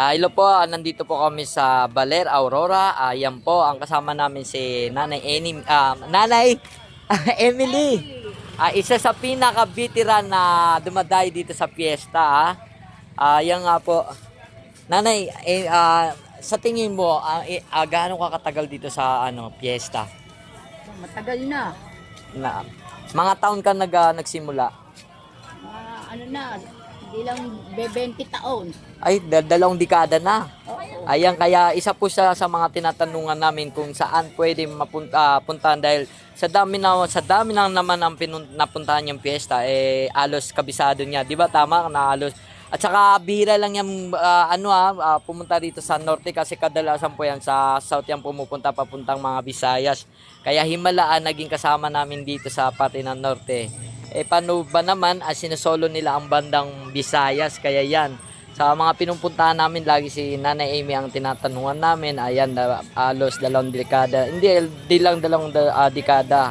Hello po, nandito po kami sa Baler, Aurora. Yan po, ang kasama namin si Nanay Emily. Isa sa pinaka-veteran na dumadayo dito sa piyesta. Yan nga po. Nanay, sa tingin mo, gaano ka katagal dito sa piyesta? Matagal na. Na, mga taon ka nagsimula? Ano na, hindi lang 20 taon. Ay, dalawang dekada na. Oo. Ayan, kaya isa po siya sa mga tinatanungan namin kung saan pwede puntahan dahil sa dami na naman ang napuntahan yung piyesta, alos kabisado niya. Di ba tama na alos? At saka bihira lang yung pumunta dito sa norte kasi kadalasan po yan sa south yan pumupunta papuntang mga Visayas. Kaya himalaan naging kasama namin dito sa parte ng norte. Paano ba naman sinusolo nila ang bandang Visayas, kaya yan. Sa mga pinupuntahan namin, lagi si Nanay Amy ang tinatanungan namin. Ayan, alos dalawang dekada. Hindi lang dalawang dekada.